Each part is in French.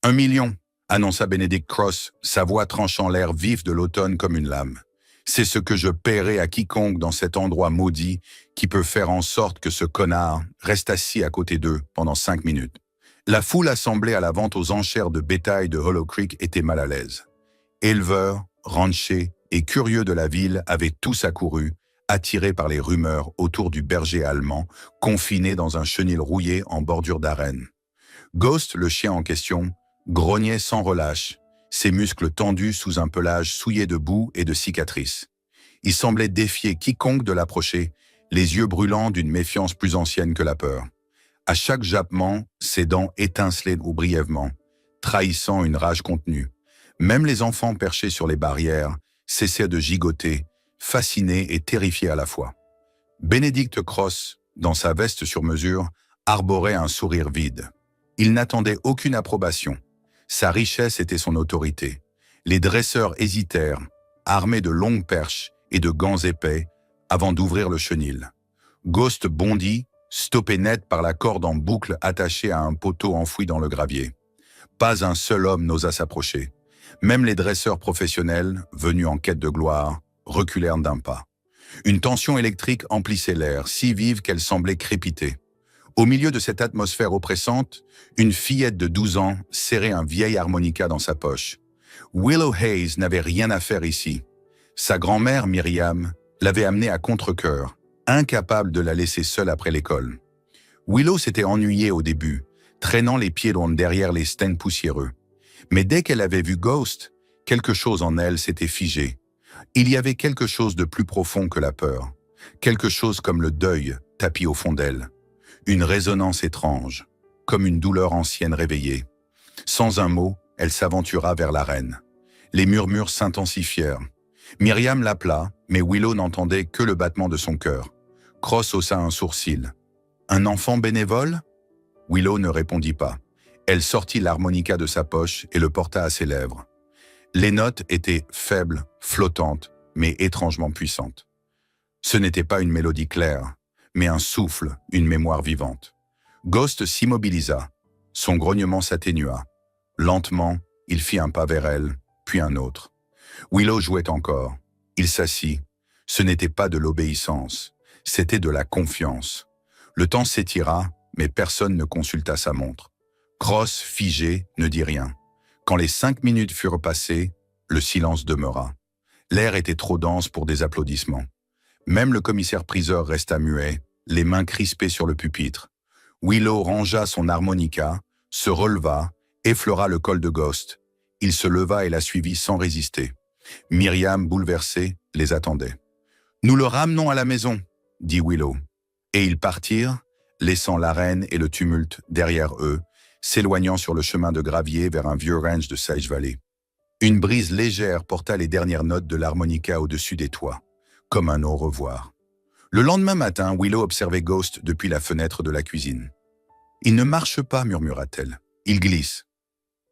1 million, annonça Benedict Cross, sa voix tranchant l'air vif de l'automne comme une lame. C'est ce que je paierai à quiconque dans cet endroit maudit qui peut faire en sorte que ce connard reste assis à côté d'eux pendant 5 minutes. La foule assemblée à la vente aux enchères de bétail de Hollow Creek était mal à l'aise. Éleveurs, ranchers et curieux de la ville avaient tous accouru, attirés par les rumeurs autour du berger allemand, confiné dans un chenil rouillé en bordure d'arène. Ghost, le chien en question, grognait sans relâche, ses muscles tendus sous un pelage souillé de boue et de cicatrices. Il semblait défier quiconque de l'approcher, les yeux brûlants d'une méfiance plus ancienne que la peur. À chaque jappement, ses dents étincelaient brièvement, trahissant une rage contenue. Même les enfants perchés sur les barrières cessaient de gigoter, fascinés et terrifiés à la fois. Benedict Cross, dans sa veste sur mesure, arborait un sourire vide. Il n'attendait aucune approbation. Sa richesse était son autorité. Les dresseurs hésitèrent, armés de longues perches et de gants épais, avant d'ouvrir le chenil. Ghost bondit, stoppé net par la corde en boucle attachée à un poteau enfoui dans le gravier. Pas un seul homme n'osa s'approcher. Même les dresseurs professionnels, venus en quête de gloire, reculèrent d'un pas. Une tension électrique emplissait l'air, si vive qu'elle semblait crépiter. Au milieu de cette atmosphère oppressante, une fillette de 12 ans serrait un vieil harmonica dans sa poche. Willow Hayes n'avait rien à faire ici. Sa grand-mère, Myriam, l'avait amenée à contre-cœur, incapable de la laisser seule après l'école. Willow s'était ennuyée au début, traînant les pieds loin derrière les stands poussiéreux. Mais dès qu'elle avait vu Ghost, quelque chose en elle s'était figé. Il y avait quelque chose de plus profond que la peur, quelque chose comme le deuil tapi au fond d'elle. Une résonance étrange, comme une douleur ancienne réveillée. Sans un mot, elle s'aventura vers la reine. Les murmures s'intensifièrent. Myriam l'appela, mais Willow n'entendait que le battement de son cœur. Cross haussa un sourcil. « Un enfant bénévole ?» Willow ne répondit pas. Elle sortit l'harmonica de sa poche et le porta à ses lèvres. Les notes étaient faibles, flottantes, mais étrangement puissantes. Ce n'était pas une mélodie claire, mais un souffle, une mémoire vivante. Ghost s'immobilisa. Son grognement s'atténua. Lentement, il fit un pas vers elle, puis un autre. Willow jouait encore. Il s'assit. Ce n'était pas de l'obéissance, c'était de la confiance. Le temps s'étira, mais personne ne consulta sa montre. Cross, figé, ne dit rien. Quand les 5 minutes furent passées, le silence demeura. L'air était trop dense pour des applaudissements. Même le commissaire-priseur resta muet, les mains crispées sur le pupitre. Willow rangea son harmonica, se releva, effleura le col de Ghost. Il se leva et la suivit sans résister. Myriam, bouleversée, les attendait. « Nous le ramenons à la maison », dit Willow. Et ils partirent, laissant l'arène et le tumulte derrière eux, s'éloignant sur le chemin de gravier vers un vieux ranch de Sage Valley. Une brise légère porta les dernières notes de l'harmonica au-dessus des toits, comme un au revoir. Le lendemain matin, Willow observait Ghost depuis la fenêtre de la cuisine. « Il ne marche pas », murmura-t-elle. « Il glisse. »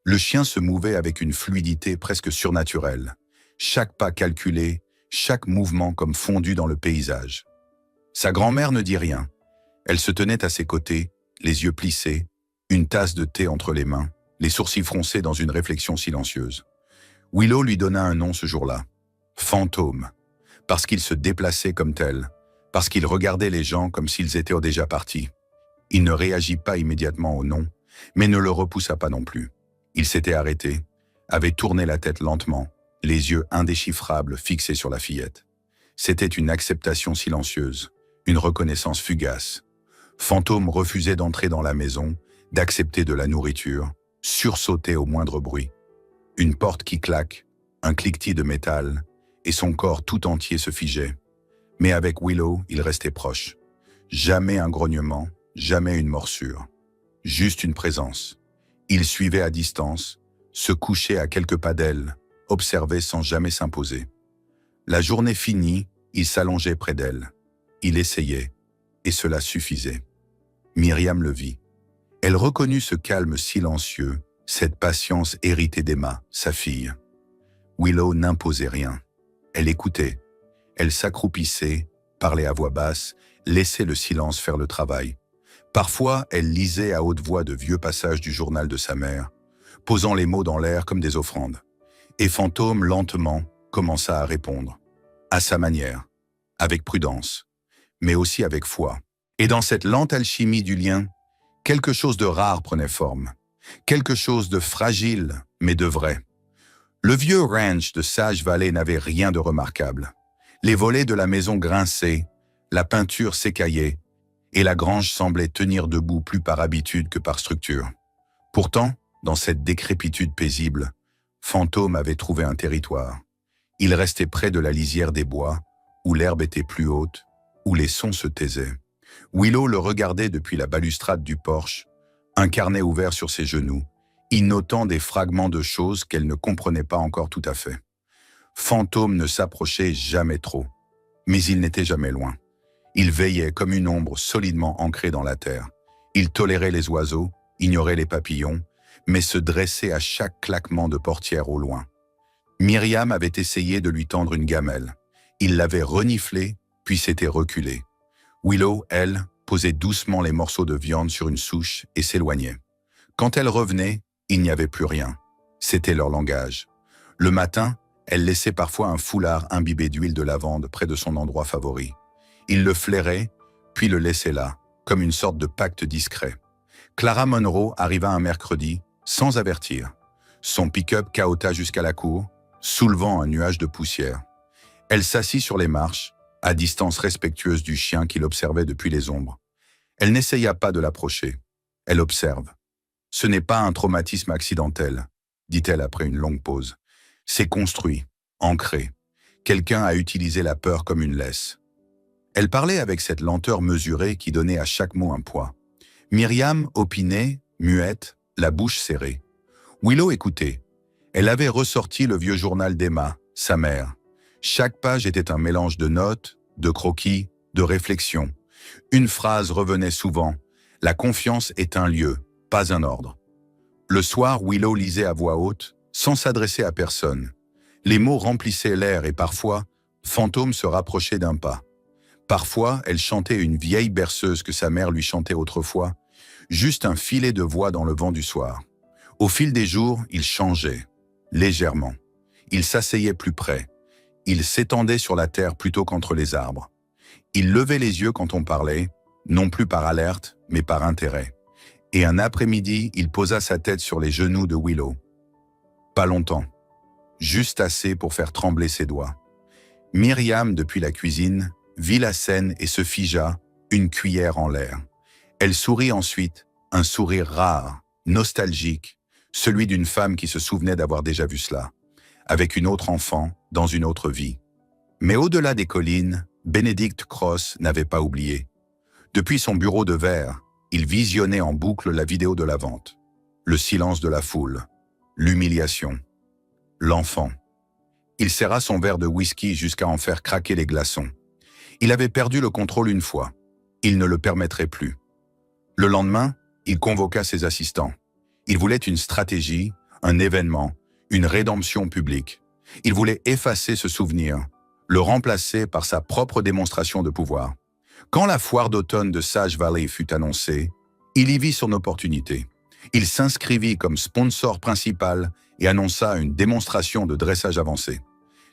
Le chien se mouvait avec une fluidité presque surnaturelle. Chaque pas calculé, chaque mouvement comme fondu dans le paysage. Sa grand-mère ne dit rien. Elle se tenait à ses côtés, les yeux plissés, une tasse de thé entre les mains, les sourcils froncés dans une réflexion silencieuse. Willow lui donna un nom ce jour-là. Fantôme. Parce qu'il se déplaçait comme tel, parce qu'il regardait les gens comme s'ils étaient déjà partis. Il ne réagit pas immédiatement au nom, mais ne le repoussa pas non plus. Il s'était arrêté, avait tourné la tête lentement, les yeux indéchiffrables fixés sur la fillette. C'était une acceptation silencieuse, une reconnaissance fugace. Fantôme refusait d'entrer dans la maison, d'accepter de la nourriture, sursautait au moindre bruit. Une porte qui claque, un cliquetis de métal, et son corps tout entier se figeait. Mais avec Willow, il restait proche. Jamais un grognement, jamais une morsure. Juste une présence. Il suivait à distance, se couchait à quelques pas d'elle, observait sans jamais s'imposer. La journée finie, il s'allongeait près d'elle. Il essayait, et cela suffisait. Myriam le vit. Elle reconnut ce calme silencieux, cette patience héritée d'Emma, sa fille. Willow n'imposait rien. Elle écoutait. Elle s'accroupissait, parlait à voix basse, laissait le silence faire le travail. Parfois, elle lisait à haute voix de vieux passages du journal de sa mère, posant les mots dans l'air comme des offrandes. Et Fantôme, lentement, commença à répondre. À sa manière, avec prudence, mais aussi avec foi. Et dans cette lente alchimie du lien, quelque chose de rare prenait forme. Quelque chose de fragile, mais de vrai. Le vieux ranch de Sage Valley n'avait rien de remarquable. Les volets de la maison grinçaient, la peinture s'écaillait, et la grange semblait tenir debout plus par habitude que par structure. Pourtant, dans cette décrépitude paisible, Fantôme avait trouvé un territoire. Il restait près de la lisière des bois, où l'herbe était plus haute, où les sons se taisaient. Willow le regardait depuis la balustrade du porche, un carnet ouvert sur ses genoux, y notant des fragments de choses qu'elle ne comprenait pas encore tout à fait. Fantôme ne s'approchait jamais trop, mais il n'était jamais loin. Il veillait comme une ombre solidement ancrée dans la terre. Il tolérait les oiseaux, ignorait les papillons, mais se dressait à chaque claquement de portière au loin. Myriam avait essayé de lui tendre une gamelle. Il l'avait reniflée, puis s'était reculé. Willow, elle, posait doucement les morceaux de viande sur une souche et s'éloignait. Quand elle revenait, il n'y avait plus rien. C'était leur langage. Le matin, elle laissait parfois un foulard imbibé d'huile de lavande près de son endroit favori. Il le flairait, puis le laissait là, comme une sorte de pacte discret. Clara Monroe arriva un mercredi, sans avertir. Son pick-up cahota jusqu'à la cour, soulevant un nuage de poussière. Elle s'assit sur les marches, à distance respectueuse du chien qui l'observait depuis les ombres. Elle n'essaya pas de l'approcher. Elle observe. « Ce n'est pas un traumatisme accidentel », dit-elle après une longue pause. « C'est construit, ancré. Quelqu'un a utilisé la peur comme une laisse. » Elle parlait avec cette lenteur mesurée qui donnait à chaque mot un poids. Myriam opinait, muette, la bouche serrée. Willow écoutait. Elle avait ressorti le vieux journal d'Emma, sa mère. Chaque page était un mélange de notes, de croquis, de réflexions. Une phrase revenait souvent. « La confiance est un lieu, pas un ordre. » Le soir, Willow lisait à voix haute, sans s'adresser à personne. Les mots remplissaient l'air et parfois, Fantôme se rapprochait d'un pas. Parfois, elle chantait une vieille berceuse que sa mère lui chantait autrefois, juste un filet de voix dans le vent du soir. Au fil des jours, il changeait, légèrement. Il s'asseyait plus près. Il s'étendait sur la terre plutôt qu'entre les arbres. Il levait les yeux quand on parlait, non plus par alerte, mais par intérêt. Et un après-midi, il posa sa tête sur les genoux de Willow. Pas longtemps, juste assez pour faire trembler ses doigts. Myriam, depuis la cuisine, vit la scène et se figea, une cuillère en l'air. Elle sourit ensuite, un sourire rare, nostalgique, celui d'une femme qui se souvenait d'avoir déjà vu cela, avec une autre enfant, dans une autre vie. Mais au-delà des collines, Benedict Cross n'avait pas oublié. Depuis son bureau de verre, il visionnait en boucle la vidéo de la vente. Le silence de la foule, l'humiliation, l'enfant. Il serra son verre de whisky jusqu'à en faire craquer les glaçons. Il avait perdu le contrôle une fois. Il ne le permettrait plus. Le lendemain, il convoqua ses assistants. Il voulait une stratégie, un événement, une rédemption publique. Il voulait effacer ce souvenir, le remplacer par sa propre démonstration de pouvoir. Quand la foire d'automne de Sage Valley fut annoncée, il y vit son opportunité. Il s'inscrivit comme sponsor principal et annonça une démonstration de dressage avancé.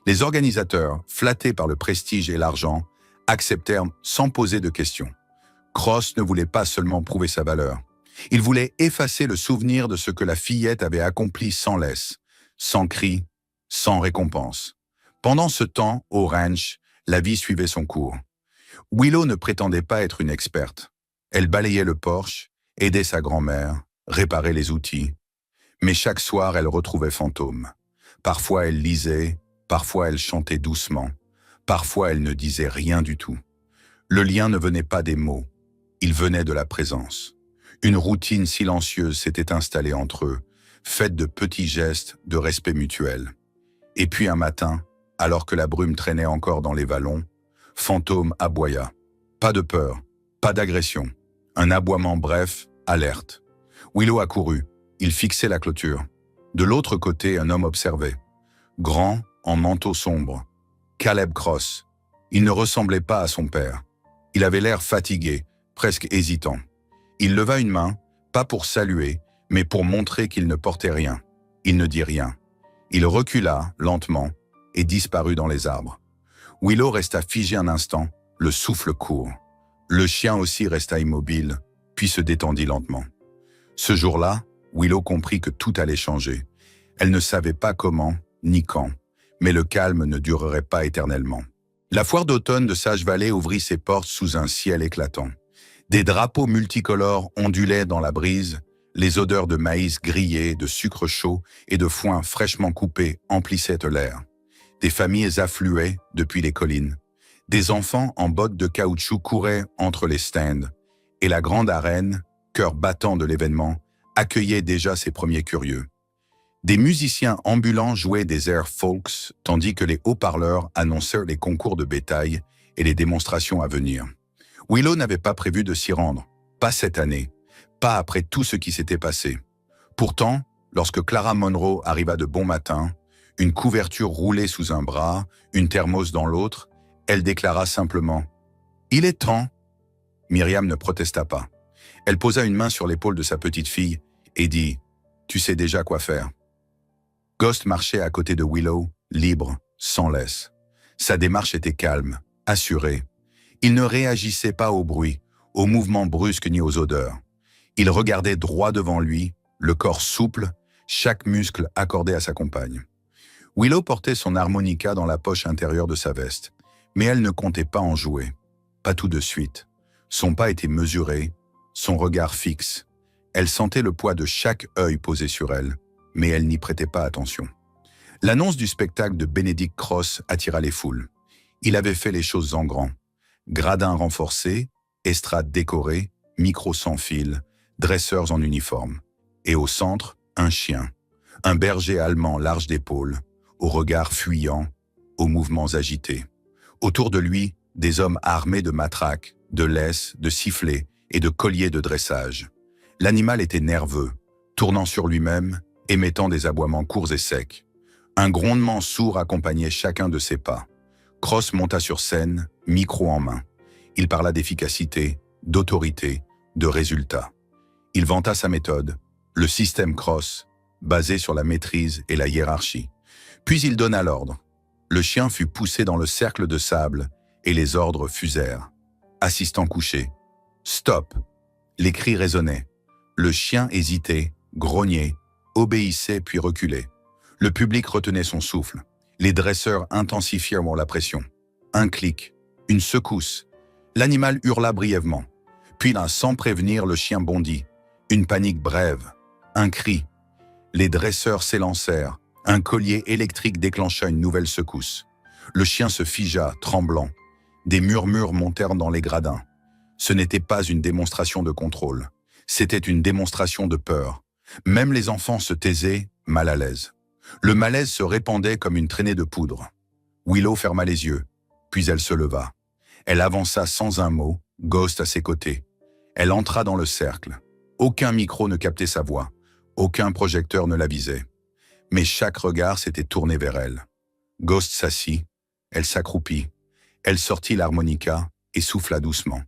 Les organisateurs, flattés par le prestige et l'argent, acceptèrent sans poser de questions. Cross ne voulait pas seulement prouver sa valeur. Il voulait effacer le souvenir de ce que la fillette avait accompli sans laisse, sans cri, sans récompense. Pendant ce temps, au ranch, la vie suivait son cours. Willow ne prétendait pas être une experte. Elle balayait le porche, aidait sa grand-mère, réparait les outils. Mais chaque soir, elle retrouvait Fantôme. Parfois, elle lisait, parfois, elle chantait doucement. Parfois, elle ne disait rien du tout. Le lien ne venait pas des mots, il venait de la présence. Une routine silencieuse s'était installée entre eux, faite de petits gestes de respect mutuel. Et puis un matin, alors que la brume traînait encore dans les vallons, Fantôme aboya. Pas de peur, pas d'agression. Un aboiement bref, alerte. Willow accourut. Il fixait la clôture. De l'autre côté, un homme observait. Grand, en manteau sombre. Caleb Cross. Il ne ressemblait pas à son père. Il avait l'air fatigué, presque hésitant. Il leva une main, pas pour saluer, mais pour montrer qu'il ne portait rien. Il ne dit rien. Il recula, lentement, et disparut dans les arbres. Willow resta figé un instant, le souffle court. Le chien aussi resta immobile, puis se détendit lentement. Ce jour-là, Willow comprit que tout allait changer. Elle ne savait pas comment, ni quand, mais le calme ne durerait pas éternellement. La foire d'automne de Sage Valley ouvrit ses portes sous un ciel éclatant. Des drapeaux multicolores ondulaient dans la brise, les odeurs de maïs grillé, de sucre chaud et de foin fraîchement coupé emplissaient l'air. Des familles affluaient depuis les collines. Des enfants en bottes de caoutchouc couraient entre les stands, et la grande arène, cœur battant de l'événement, accueillait déjà ses premiers curieux. Des musiciens ambulants jouaient des airs folks, tandis que les haut-parleurs annoncèrent les concours de bétail et les démonstrations à venir. Willow n'avait pas prévu de s'y rendre, pas cette année, pas après tout ce qui s'était passé. Pourtant, lorsque Clara Monroe arriva de bon matin, une couverture roulée sous un bras, une thermos dans l'autre, elle déclara simplement « Il est temps !» Myriam ne protesta pas. Elle posa une main sur l'épaule de sa petite fille et dit « Tu sais déjà quoi faire ?» Ghost marchait à côté de Willow, libre, sans laisse. Sa démarche était calme, assurée. Il ne réagissait pas au bruit, aux mouvements brusques ni aux odeurs. Il regardait droit devant lui, le corps souple, chaque muscle accordé à sa compagne. Willow portait son harmonica dans la poche intérieure de sa veste, mais elle ne comptait pas en jouer. Pas tout de suite. Son pas était mesuré, son regard fixe. Elle sentait le poids de chaque œil posé sur elle, mais elle n'y prêtait pas attention. L'annonce du spectacle de Benedict Cross attira les foules. Il avait fait les choses en grand. Gradins renforcés, estrade décorée, micro sans fil, dresseurs en uniforme. Et au centre, un chien. Un berger allemand large d'épaules, au regard fuyant, aux mouvements agités. Autour de lui, des hommes armés de matraques, de laisses, de sifflets et de colliers de dressage. L'animal était nerveux, tournant sur lui-même, émettant des aboiements courts et secs. Un grondement sourd accompagnait chacun de ses pas. Cross monta sur scène, micro en main. Il parla d'efficacité, d'autorité, de résultats. Il vanta sa méthode, le système Cross, basé sur la maîtrise et la hiérarchie. Puis il donna l'ordre. Le chien fut poussé dans le cercle de sable et les ordres fusèrent. Assistant couché. Stop. Les cris résonnaient. Le chien hésitait, grognait, obéissait puis reculait. Le public retenait son souffle. Les dresseurs intensifièrent la pression. Un clic, une secousse. L'animal hurla brièvement. Puis, sans prévenir, le chien bondit. Une panique brève. Un cri. Les dresseurs s'élancèrent. Un collier électrique déclencha une nouvelle secousse. Le chien se figea, tremblant. Des murmures montèrent dans les gradins. Ce n'était pas une démonstration de contrôle. C'était une démonstration de peur. Même les enfants se taisaient, mal à l'aise. Le malaise se répandait comme une traînée de poudre. Willow ferma les yeux, puis elle se leva. Elle avança sans un mot, Ghost à ses côtés. Elle entra dans le cercle. Aucun micro ne captait sa voix. Aucun projecteur ne la visait. Mais chaque regard s'était tourné vers elle. Ghost s'assit. Elle s'accroupit. Elle sortit l'harmonica et souffla doucement.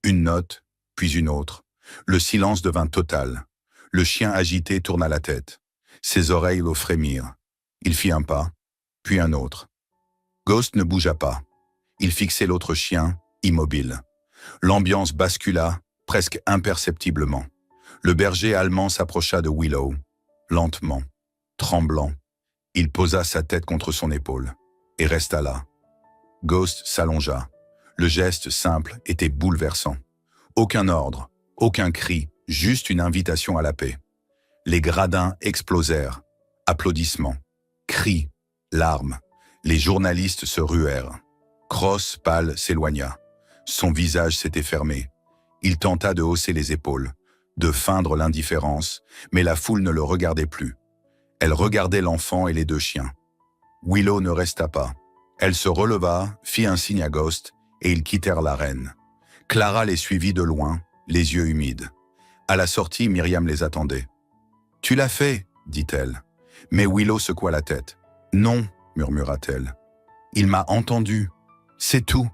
Une note, puis une autre. Le silence devint total. Le chien agité tourna la tête. Ses oreilles le frémirent. Il fit un pas, puis un autre. Ghost ne bougea pas. Il fixait l'autre chien, immobile. L'ambiance bascula, presque imperceptiblement. Le berger allemand s'approcha de Willow, lentement, tremblant. Il posa sa tête contre son épaule et resta là. Ghost s'allongea. Le geste simple était bouleversant. Aucun ordre, aucun cri, juste une invitation à la paix. Les gradins explosèrent. Applaudissements, cris, larmes. Les journalistes se ruèrent. Cross, pâle, s'éloigna. Son visage s'était fermé. Il tenta de hausser les épaules, de feindre l'indifférence, mais la foule ne le regardait plus. Elle regardait l'enfant et les deux chiens. Willow ne resta pas. Elle se releva, fit un signe à Ghost, et ils quittèrent l'arène. Clara les suivit de loin, les yeux humides. À la sortie, Myriam les attendait. « Tu l'as fait » dit-elle. Mais Willow secoua la tête. « Non » murmura-t-elle. « Il m'a entendu. C'est tout. »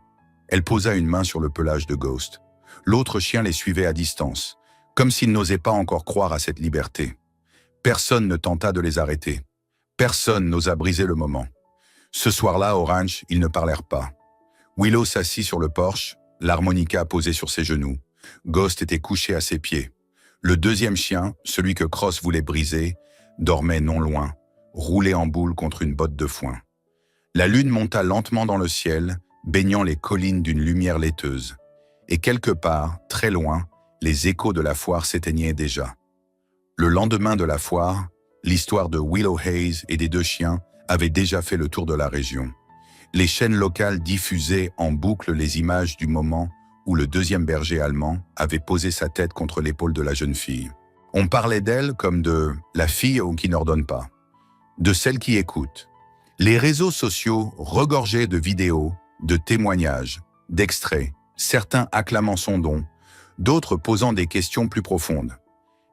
Elle posa une main sur le pelage de Ghost. L'autre chien les suivait à distance. comme s'ils n'osaient pas encore croire à cette liberté. Personne ne tenta de les arrêter. Personne n'osa briser le moment. Ce soir-là, au ranch, ils ne parlèrent pas. Willow s'assit sur le porche, l'harmonica posée sur ses genoux. Ghost était couché à ses pieds. Le deuxième chien, celui que Cross voulait briser, dormait non loin, roulé en boule contre une botte de foin. La lune monta lentement dans le ciel, baignant les collines d'une lumière laiteuse. Et quelque part, très loin, les échos de la foire s'éteignaient déjà. Le lendemain de la foire, l'histoire de Willow Hayes et des deux chiens avait déjà fait le tour de la région. Les chaînes locales diffusaient en boucle les images du moment où le deuxième berger allemand avait posé sa tête contre l'épaule de la jeune fille. On parlait d'elle comme de la fille qui n'ordonne pas, de celle qui écoute. Les réseaux sociaux regorgeaient de vidéos, de témoignages, d'extraits, certains acclamant son don, d'autres posant des questions plus profondes.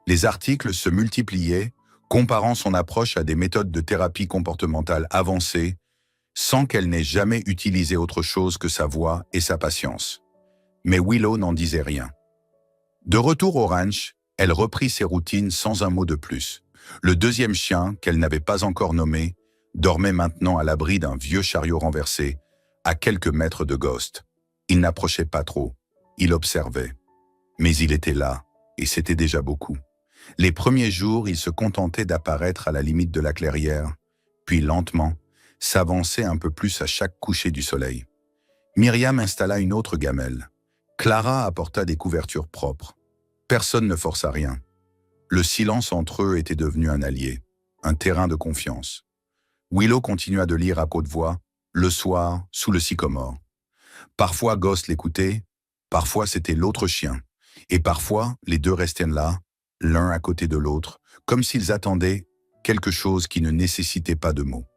Les articles se multipliaient, comparant son approche à des méthodes de thérapie comportementale avancées, sans qu'elle n'ait jamais utilisé autre chose que sa voix et sa patience. Mais Willow n'en disait rien. De retour au ranch, elle reprit ses routines sans un mot de plus. Le deuxième chien, qu'elle n'avait pas encore nommé, dormait maintenant à l'abri d'un vieux chariot renversé, à quelques mètres de Ghost. Il n'approchait pas trop, il observait. Mais il était là, et c'était déjà beaucoup. Les premiers jours, il se contentait d'apparaître à la limite de la clairière, puis lentement, s'avançait un peu plus à chaque coucher du soleil. Myriam installa une autre gamelle. Clara apporta des couvertures propres. Personne ne força rien. Le silence entre eux était devenu un allié, un terrain de confiance. Willow continua de lire à haute voix, le soir, sous le sycomore. Parfois Ghost l'écoutait, parfois c'était l'autre chien, et parfois les deux restaient là, l'un à côté de l'autre, comme s'ils attendaient quelque chose qui ne nécessitait pas de mots.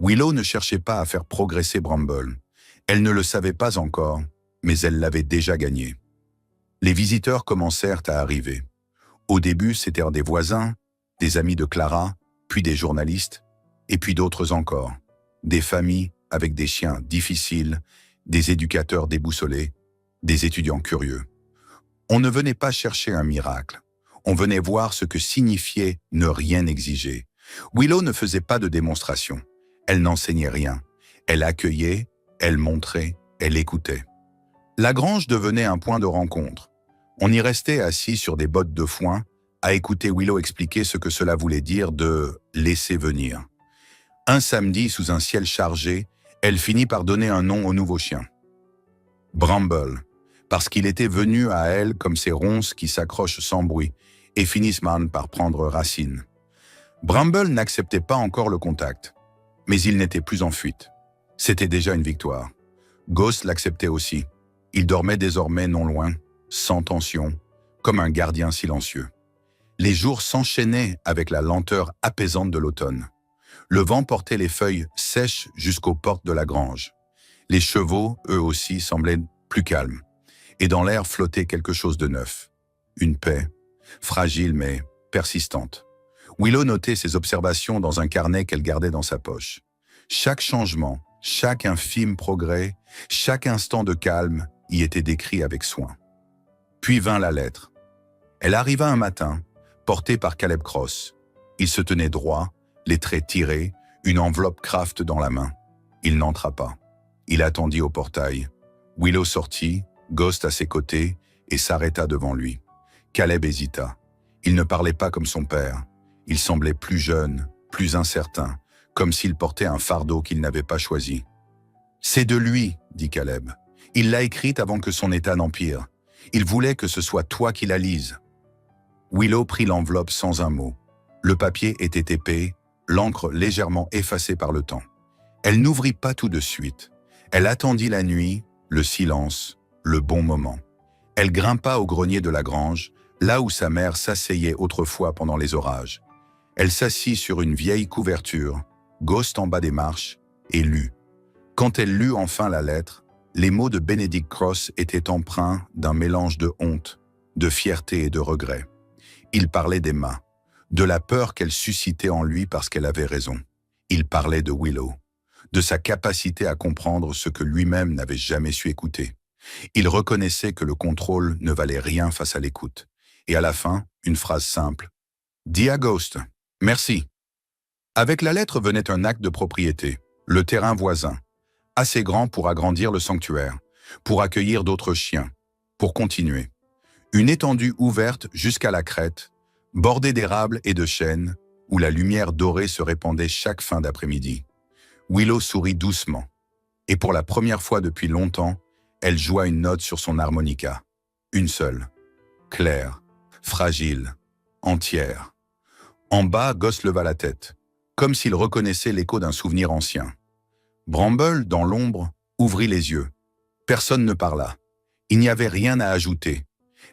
Willow ne cherchait pas à faire progresser Bramble. Elle ne le savait pas encore, mais elle l'avait déjà gagné. Les visiteurs commencèrent à arriver. Au début, c'étaient des voisins, des amis de Clara, puis des journalistes, et puis d'autres encore. Des familles avec des chiens difficiles, des éducateurs déboussolés, des étudiants curieux. On ne venait pas chercher un miracle. On venait voir ce que signifiait ne rien exiger. Willow ne faisait pas de démonstration. Elle n'enseignait rien. Elle accueillait, elle montrait, elle écoutait. La grange devenait un point de rencontre. On y restait assis sur des bottes de foin, à écouter Willow expliquer ce que cela voulait dire de « laisser venir ». Un samedi, sous un ciel chargé, elle finit par donner un nom au nouveau chien. Bramble, parce qu'il était venu à elle comme ces ronces qui s'accrochent sans bruit et finissent par prendre racine. Bramble n'acceptait pas encore le contact, mais il n'était plus en fuite. C'était déjà une victoire. Ghost l'acceptait aussi. Il dormait désormais non loin, sans tension, comme un gardien silencieux. Les jours s'enchaînaient avec la lenteur apaisante de l'automne. Le vent portait les feuilles sèches jusqu'aux portes de la grange. Les chevaux, eux aussi, semblaient plus calmes. Et dans l'air flottait quelque chose de neuf. Une paix, fragile mais persistante. Willow notait ses observations dans un carnet qu'elle gardait dans sa poche. Chaque changement, chaque infime progrès, chaque instant de calme y était décrit avec soin. Puis vint la lettre. Elle arriva un matin, portée par Caleb Cross. Il se tenait droit, les traits tirés, une enveloppe Kraft dans la main. Il n'entra pas. Il attendit au portail. Willow sortit, Ghost à ses côtés, et s'arrêta devant lui. Caleb hésita. Il ne parlait pas comme son père. Il semblait plus jeune, plus incertain, comme s'il portait un fardeau qu'il n'avait pas choisi. « C'est de lui, » dit Caleb. « Il l'a écrite avant que son état n'empire. Il voulait que ce soit toi qui la lises. » Willow prit l'enveloppe sans un mot. Le papier était épais, l'encre légèrement effacée par le temps. Elle n'ouvrit pas tout de suite. Elle attendit la nuit, le silence, le bon moment. Elle grimpa au grenier de la grange, là où sa mère s'asseyait autrefois pendant les orages. Elle s'assit sur une vieille couverture, Ghost en bas des marches, et lut. Quand elle lut enfin la lettre, les mots de Benedict Cross étaient empreints d'un mélange de honte, de fierté et de regret. Il parlait d'Emma, de la peur qu'elle suscitait en lui parce qu'elle avait raison. Il parlait de Willow, de sa capacité à comprendre ce que lui-même n'avait jamais su écouter. Il reconnaissait que le contrôle ne valait rien face à l'écoute, et à la fin, une phrase simple. « Dis à Ghost, merci ». Avec la lettre venait un acte de propriété, le terrain voisin, assez grand pour agrandir le sanctuaire, pour accueillir d'autres chiens, pour continuer. Une étendue ouverte jusqu'à la crête, bordée d'érables et de chênes, où la lumière dorée se répandait chaque fin d'après-midi. Willow sourit doucement, et pour la première fois depuis longtemps, elle joua une note sur son harmonica. Une seule, claire, fragile, entière. En bas, Ghost leva la tête, comme s'il reconnaissait l'écho d'un souvenir ancien. Bramble, dans l'ombre, ouvrit les yeux. Personne ne parla. Il n'y avait rien à ajouter.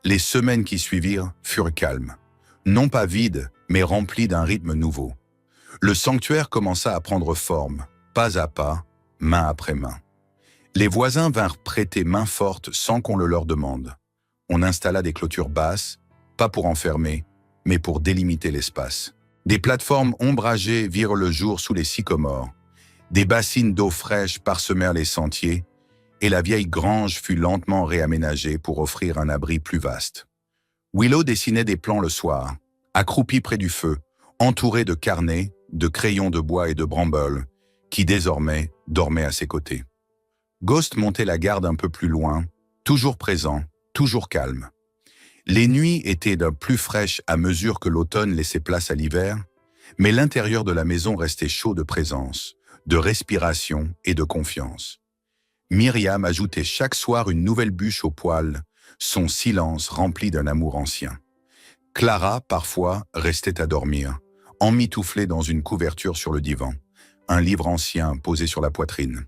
Les semaines qui suivirent furent calmes. Non pas vides, mais remplies d'un rythme nouveau. Le sanctuaire commença à prendre forme, pas à pas, main après main. Les voisins vinrent prêter main forte sans qu'on le leur demande. On installa des clôtures basses, pas pour enfermer, mais pour délimiter l'espace. Des plateformes ombragées virent le jour sous les sycomores. Des bassines d'eau fraîche parsemèrent les sentiers, et la vieille grange fut lentement réaménagée pour offrir un abri plus vaste. Willow dessinait des plans le soir, accroupie près du feu, entourée de carnets, de crayons de bois et de brambles, qui désormais dormaient à ses côtés. Ghost montait la garde un peu plus loin, toujours présent, toujours calme. Les nuits étaient d'un plus fraîches à mesure que l'automne laissait place à l'hiver, mais l'intérieur de la maison restait chaud de présence, de respiration et de confiance. Myriam ajoutait chaque soir une nouvelle bûche au poêle, son silence rempli d'un amour ancien. Clara, parfois, restait à dormir, emmitouflée dans une couverture sur le divan, un livre ancien posé sur la poitrine.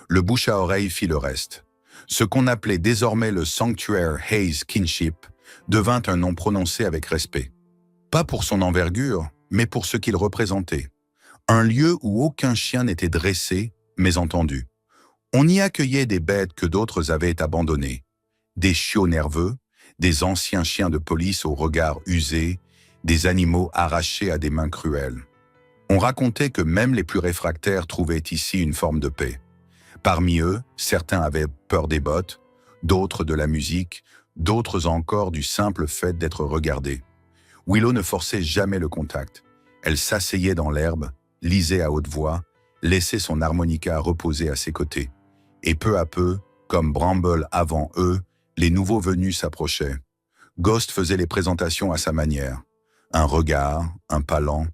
Le bouche à oreille fit le reste. Ce qu'on appelait désormais le Sanctuaire Hayes Kinship devint un nom prononcé avec respect. Pas pour son envergure, mais pour ce qu'il représentait. Un lieu où aucun chien n'était dressé, mais entendu. On y accueillait des bêtes que d'autres avaient abandonnées. Des chiots nerveux, des anciens chiens de police au regard usé, des animaux arrachés à des mains cruelles. On racontait que même les plus réfractaires trouvaient ici une forme de paix. Parmi eux, certains avaient peur des bottes, d'autres de la musique, d'autres encore du simple fait d'être regardés. Willow ne forçait jamais le contact. Elle s'asseyait dans l'herbe, lisait à haute voix, laissait son harmonica reposer à ses côtés. Et peu à peu, comme Bramble avant eux, les nouveaux venus s'approchaient. Ghost faisait les présentations à sa manière. Un regard, un pas lent,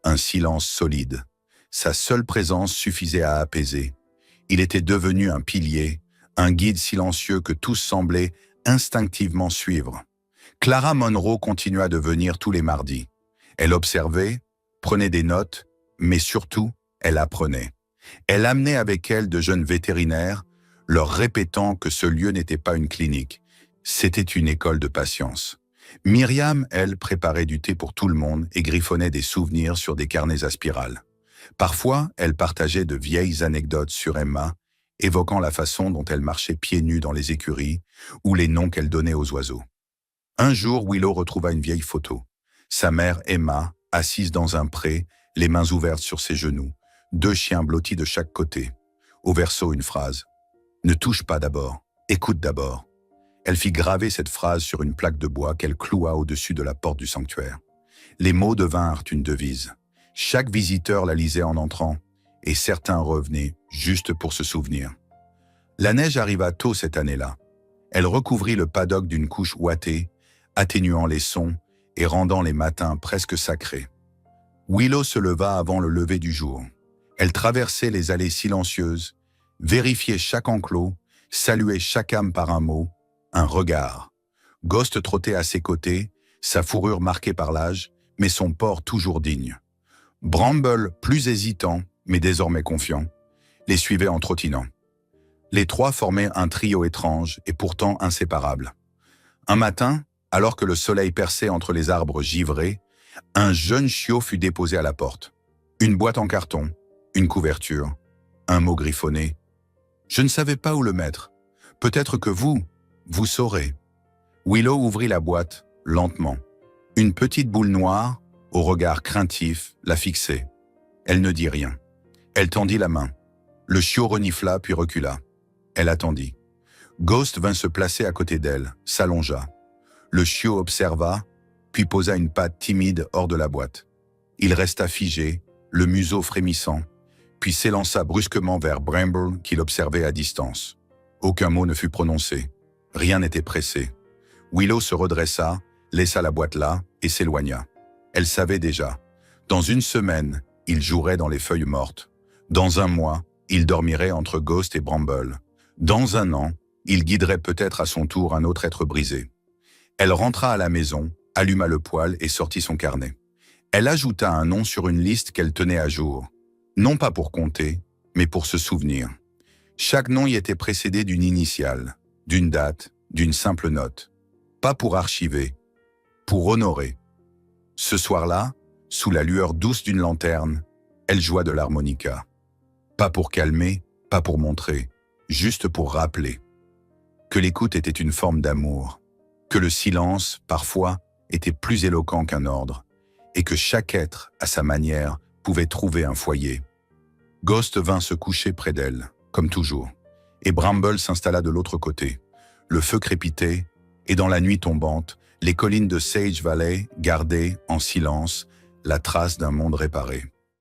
un silence solide. Sa seule présence suffisait à apaiser. Il était devenu un pilier, un guide silencieux que tous semblaient instinctivement suivre. Clara Monroe continua de venir tous les mardis. Elle observait, prenait des notes, mais surtout, elle apprenait. Elle amenait avec elle de jeunes vétérinaires, leur répétant que ce lieu n'était pas une clinique, c'était une école de patience. Myriam, elle, préparait du thé pour tout le monde et griffonnait des souvenirs sur des carnets à spirale. Parfois, elle partageait de vieilles anecdotes sur Emma, évoquant la façon dont elle marchait pieds nus dans les écuries ou les noms qu'elle donnait aux oiseaux. Un jour, Willow retrouva une vieille photo. Sa mère, Emma, assise dans un pré, les mains ouvertes sur ses genoux, 2 chiens blottis de chaque côté. Au verso, une phrase. « Ne touche pas d'abord, écoute d'abord ». Elle fit graver cette phrase sur une plaque de bois qu'elle cloua au-dessus de la porte du sanctuaire. Les mots devinrent une devise. Chaque visiteur la lisait en entrant, et certains revenaient juste pour se souvenir. La neige arriva tôt cette année-là. Elle recouvrit le paddock d'une couche ouatée, atténuant les sons et rendant les matins presque sacrés. Willow se leva avant le lever du jour. Elle traversait les allées silencieuses, vérifiait chaque enclos, saluait chaque âme par un mot, un regard. Ghost trottait à ses côtés, sa fourrure marquée par l'âge, mais son port toujours digne. Bramble, plus hésitant, mais désormais confiant, les suivait en trottinant. Les 3 formaient un trio étrange et pourtant inséparable. Un matin, alors que le soleil perçait entre les arbres givrés, un jeune chiot fut déposé à la porte. Une boîte en carton, une couverture, un mot griffonné. Je ne savais pas où le mettre. Peut-être que vous saurez. Willow ouvrit la boîte, lentement. Une petite boule noire, au regard craintif, la fixait. Elle ne dit rien. Elle tendit la main. Le chiot renifla puis recula. Elle attendit. Ghost vint se placer à côté d'elle, s'allongea. Le chiot observa, puis posa une patte timide hors de la boîte. Il resta figé, le museau frémissant, puis s'élança brusquement vers Bramble qu'il observait à distance. Aucun mot ne fut prononcé. Rien n'était pressé. Willow se redressa, laissa la boîte là et s'éloigna. Elle savait déjà. Dans une semaine, il jouerait dans les feuilles mortes. Dans un mois, il dormirait entre Ghost et Bramble. Dans un an, il guiderait peut-être à son tour un autre être brisé. Elle rentra à la maison, alluma le poêle et sortit son carnet. Elle ajouta un nom sur une liste qu'elle tenait à jour. Non pas pour compter, mais pour se souvenir. Chaque nom y était précédé d'une initiale, d'une date, d'une simple note. Pas pour archiver, pour honorer. Ce soir-là, sous la lueur douce d'une lanterne, elle joua de l'harmonica. Pas pour calmer, pas pour montrer, juste pour rappeler. Que l'écoute était une forme d'amour, que le silence, parfois, était plus éloquent qu'un ordre, et que chaque être, à sa manière, pouvait trouver un foyer. Ghost vint se coucher près d'elle, comme toujours, et Bramble s'installa de l'autre côté. Le feu crépitait, et dans la nuit tombante, les collines de Sage Valley gardaient, en silence, la trace d'un monde réparé.